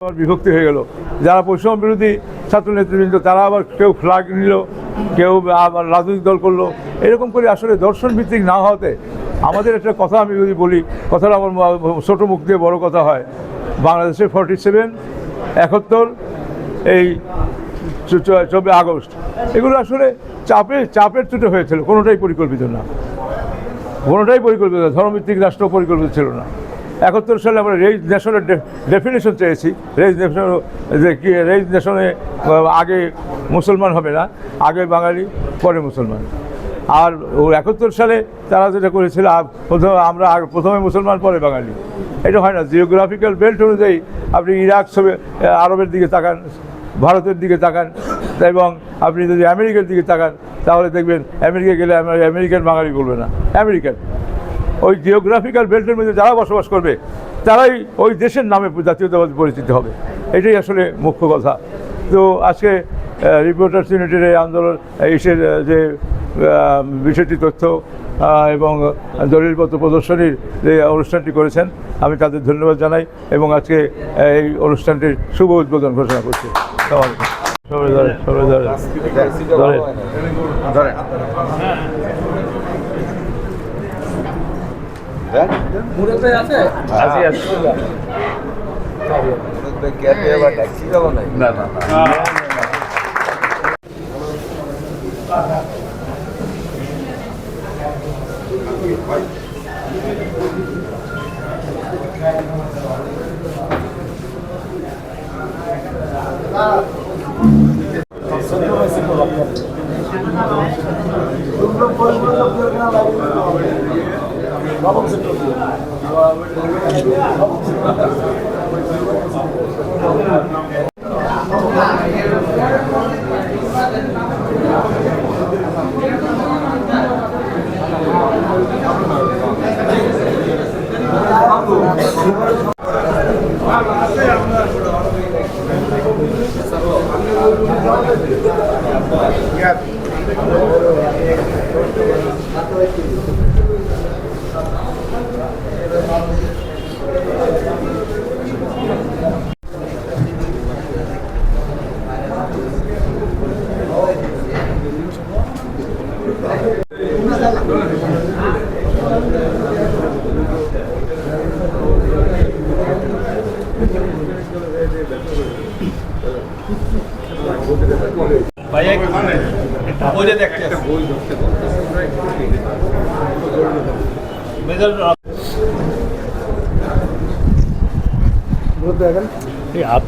বিভক্তি হয়ে গেল। যারা বৈষম্য বিরোধী ছাত্র নেতৃবৃন্দ তারা আবার কেউ ফ্ল্যাগ নিল, কেউ আবার রাজনৈতিক দল করলো। এরকম করে আসলে দর্শন ভিত্তিক না হওয়াতে আমাদের একটা কথা আমি যদি বলি, কথাটা আমার ছোটো মুখ দিয়ে বড় কথা হয়। বাংলাদেশের 47, 71, এই 24 আগস্ট এগুলো আসলে চাপের চুটে হয়েছিল, কোনোটাই পরিকল্পিত না, ধর্মভিত্তিক রাষ্ট্র পরিকল্পিত ছিল না। 71 সালে আমরা রেইজ নেশনের ডেফিনেশন চেয়েছি। রেইজ নেশনে আগে মুসলমান হবে না, আগে বাঙালি পরে মুসলমান। আর 71 সালে তারা যেটা করেছিল, আমরা প্রথমে মুসলমান পরে বাঙালি, এটা হয় না। জিওগ্রাফিক্যাল বেল্ট অনুযায়ী আপনি ইরাক আরবের দিকে তাকান, ভারতের দিকে তাকান, এবং আপনি যদি আমেরিকার দিকে তাকান তাহলে দেখবেন আমেরিকা গেলে আমেরিকান বাঙালি বলবে না, আমেরিকান। ওই জিওগ্রাফিক্যাল বেল্টের মধ্যে যারা বসবাস করবে তারাই ওই দেশের নামে জাতীয়তাবাদী পরিচিত হবে, এটাই আসলে মুখ্য কথা। তো আজকে রিপোর্টার্স ইউনিটির এই আন্দোলন ইসের যে বিষয়টি তথ্য এবং দলিলপত্র প্রদর্শনীর যে অনুষ্ঠানটি করেছেন, আমি তাদের ধন্যবাদ জানাই এবং আজকে এই অনুষ্ঠানটির শুভ উদ্বোধন ঘোষণা করছি। आप